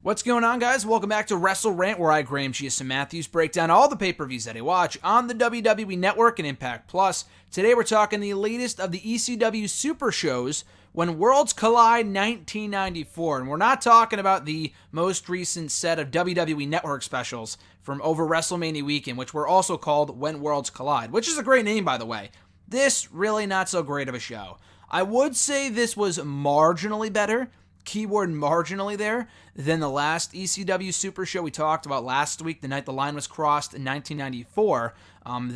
What's going on, guys? Welcome back to WrestleRant, where I, Graham G.S. Matthews, break down all the pay-per-views that I watch on the WWE Network and Impact Plus. Today we're talking the latest of the ECW Super Shows, When Worlds Collide 1994. And we're not talking about the most recent set of WWE Network specials from over WrestleMania weekend, which were also called When Worlds Collide, which is a great name, by the way. This, really not so great of a show. I would say this was marginally better, keyword marginally there, than the last ECW Super Show we talked about last week, the night the line was crossed in 1994.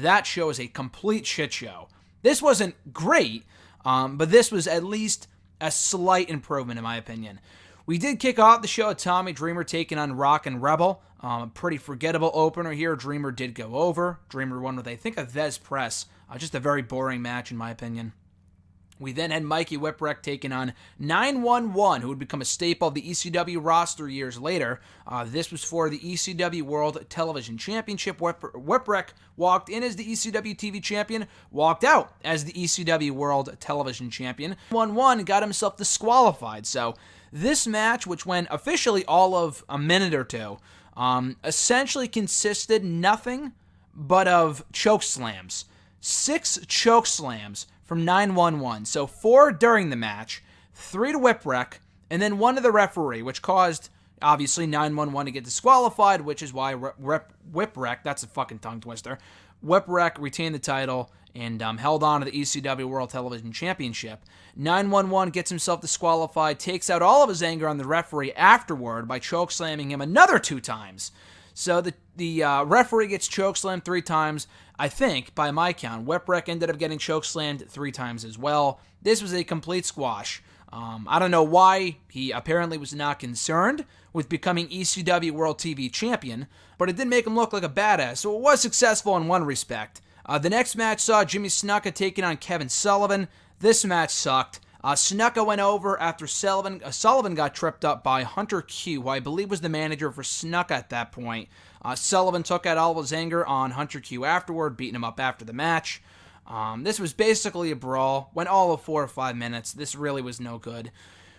That show is a complete shit show. This wasn't great, but this was at least a slight improvement in my opinion. We did kick off the show with Tommy Dreamer taking on Rock and Rebel. A pretty forgettable opener here. Dreamer did go over. Dreamer won with, I think, a Thez press. Just a very boring match in my opinion. We then had Mikey Whipwreck taking on 911, who would become a staple of the ECW roster years later. This was for the ECW World Television Championship. Whipwreck walked in as the ECW TV champion, walked out as the ECW World Television Champion. 911 got himself disqualified. So this match, which went officially all of a minute or two, essentially consisted nothing but of choke slams. 6 choke slams from 911. So 4 during the match, 3 to Whipwreck, and then 1 to the referee, which caused, obviously, 911 to get disqualified, which is why Whipwreck, that's a fucking tongue twister, Whipwreck retained the title and held on to the ECW World Television Championship. 911 gets himself disqualified, takes out all of his anger on the referee afterward by chokeslamming him another 2 times. So the referee gets chokeslammed 3 times. I think, by my count, Whipwreck ended up getting chokeslammed 3 times as well. This was a complete squash. I don't know why he apparently was not concerned with becoming ECW World TV Champion, but it did make him look like a badass, so it was successful in one respect. The next match saw Jimmy Snuka taking on Kevin Sullivan. This match sucked. Snuka went over after Sullivan got tripped up by Hunter Q, who I believe was the manager for Snuka at that point. Sullivan took out all of his anger on Hunter Q afterward, beating him up after the match. This was basically a brawl. Went all of 4 or 5 minutes. This really was no good.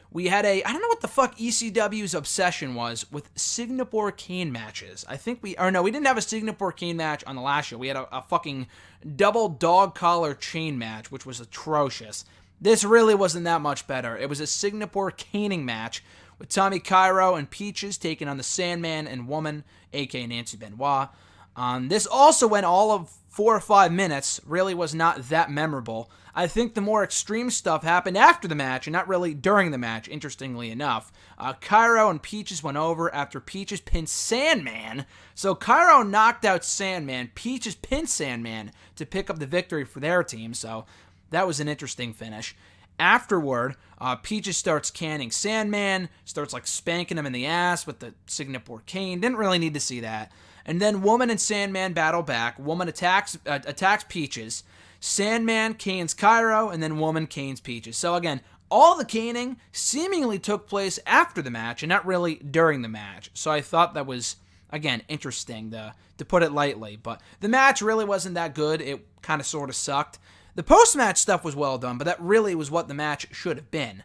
We had I don't know what the fuck ECW's obsession was with Singapore cane matches. We didn't have a Singapore cane match on the last show. We had a fucking double dog collar chain match, which was atrocious. This really wasn't that much better. It was a Singapore caning match with Tommy Cairo and Peaches taking on the Sandman and Woman, aka Nancy Benoit. This also went all of 4 or 5 minutes. Really was not that memorable. I think the more extreme stuff happened after the match and not really during the match, interestingly enough. Cairo and Peaches went over after Peaches pinned Sandman. So Cairo knocked out Sandman. Peaches pinned Sandman to pick up the victory for their team. So that was an interesting finish. Afterward, Peaches starts canning Sandman, starts spanking him in the ass with the Singapore cane. Didn't really need to see that. And then Woman and Sandman battle back. Woman attacks Peaches. Sandman canes Cairo, and then Woman canes Peaches. So again, all the caning seemingly took place after the match and not really during the match. So I thought that was, again, interesting to put it lightly. But the match really wasn't that good. It kind of sort of sucked. The post-match stuff was well done, but that really was what the match should have been.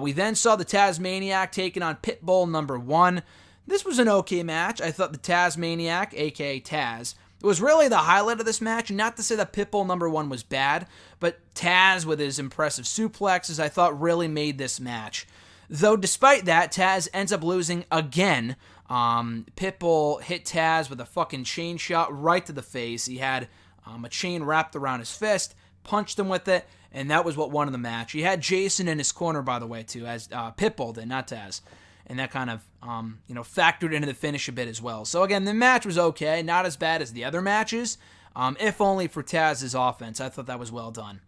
We then saw the Tazmaniac taking on Pitbull number 1. This was an okay match. I thought the Tazmaniac, aka Tazz, was really the highlight of this match. Not to say that Pitbull number 1 was bad, but Tazz with his impressive suplexes I thought really made this match. Though despite that, Tazz ends up losing again. Pitbull hit Tazz with a fucking chain shot right to the face. He had a chain wrapped around his fist, punched him with it, and that was what won the match. He had Jason in his corner, by the way, too, as Pitbull did, not Tazz. And that kind of, factored into the finish a bit as well. So again, the match was okay, not as bad as the other matches, if only for Tazz's offense. I thought that was well done.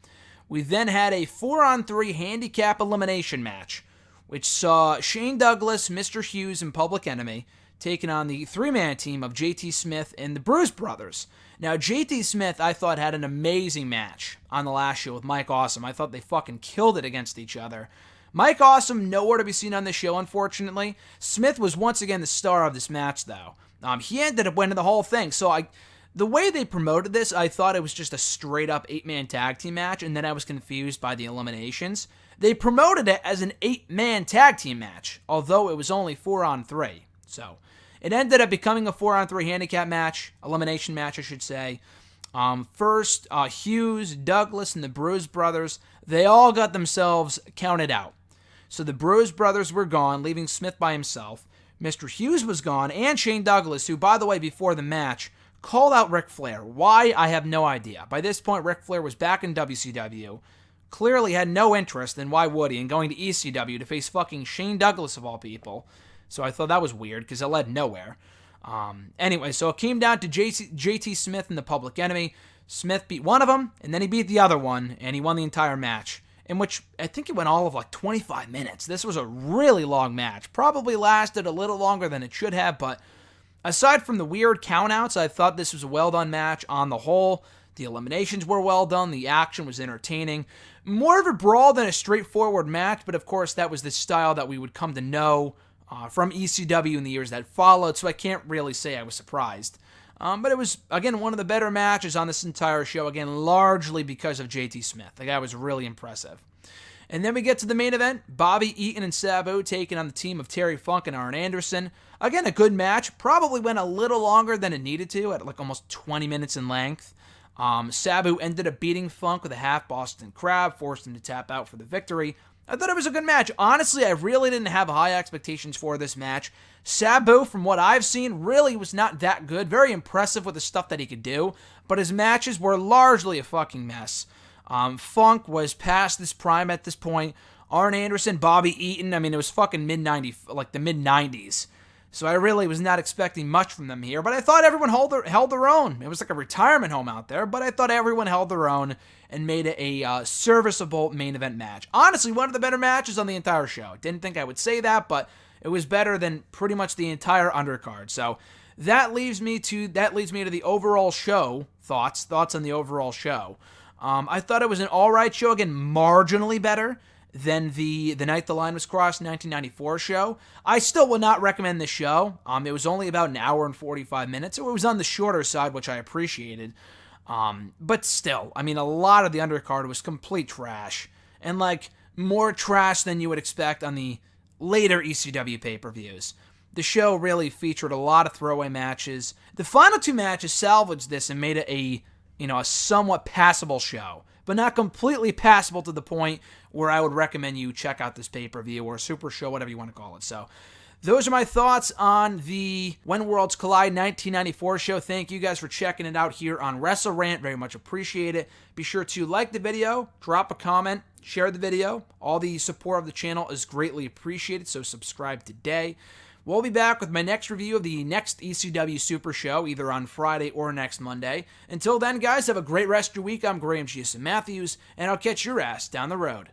We then had a 4-on-3 handicap elimination match, which saw Shane Douglas, Mr. Hughes, and Public Enemy taking on the 3-man team of JT Smith and the Bruise Brothers. Now, JT Smith, I thought, had an amazing match on the last show with Mike Awesome. I thought they fucking killed it against each other. Mike Awesome, nowhere to be seen on this show, unfortunately. Smith was once again the star of this match, though. He ended up winning the whole thing. So the way they promoted this, I thought it was just a straight-up 8-man tag team match, and then I was confused by the eliminations. they promoted it as an 8-man tag team match, although it was only 4-on-3. So it ended up becoming a 4-on-3 handicap match, elimination match, I should say. First, Hughes, Douglas, and the Bruise Brothers, they all got themselves counted out. So the Bruise Brothers were gone, leaving Smith by himself. Mr. Hughes was gone, and Shane Douglas, who, by the way, before the match, called out Ric Flair. Why? I have no idea. By this point, Ric Flair was back in WCW, clearly had no interest, and why would he, in going to ECW to face fucking Shane Douglas, of all people. So I thought that was weird, because it led nowhere. Anyway, so it came down to JT Smith and the Public Enemy. Smith beat one of them, and then he beat the other one, and he won the entire match, in which I think it went all of like 25 minutes. This was a really long match. Probably lasted a little longer than it should have, but aside from the weird countouts, I thought this was a well-done match on the whole. The eliminations were well done. The action was entertaining. More of a brawl than a straightforward match, but of course that was the style that we would come to know from ECW in the years that followed, so I can't really say I was surprised. But it was, again, one of the better matches on this entire show, again, largely because of JT Smith. The guy was really impressive. And then we get to the main event, Bobby Eaton and Sabu taking on the team of Terry Funk and Arn Anderson. Again, a good match. Probably went a little longer than it needed to, at like almost 20 minutes in length. Sabu ended up beating Funk with a half Boston Crab, forced him to tap out for the victory. I thought it was a good match. Honestly, I really didn't have high expectations for this match. Sabu, from what I've seen, really was not that good. Very impressive with the stuff that he could do, but his matches were largely a fucking mess. Funk was past his prime at this point. Arn Anderson, Bobby Eaton, I mean, it was fucking like the mid-90s. So I really was not expecting much from them here, but I thought everyone held their own. It was like a retirement home out there, but I thought everyone held their own and made it a serviceable main event match. Honestly, one of the better matches on the entire show. Didn't think I would say that, but it was better than pretty much the entire undercard. So that leads me to the overall show thoughts on the overall show. I thought it was an alright show, again, marginally better than the Night the Line Was Crossed 1994 show. I still would not recommend this show. It was only about an hour and 45 minutes, so it was on the shorter side, which I appreciated. But still, I mean, a lot of the undercard was complete trash, and like more trash than you would expect on the later ECW pay-per-views. The show really featured a lot of throwaway matches. The final two matches salvaged this and made it a somewhat passable show, but not completely passable to the point where I would recommend you check out this pay-per-view or super show, whatever you want to call it. So those are my thoughts on the When Worlds Collide 1994 show. Thank you guys for checking it out here on WrestleRant. Very much appreciate it. Be sure to like the video, drop a comment, share the video. All the support of the channel is greatly appreciated, so subscribe today. We'll be back with my next review of the next ECW Super Show, either on Friday or next Monday. Until then, guys, have a great rest of your week. I'm Graham G.S. Matthews, and I'll catch your ass down the road.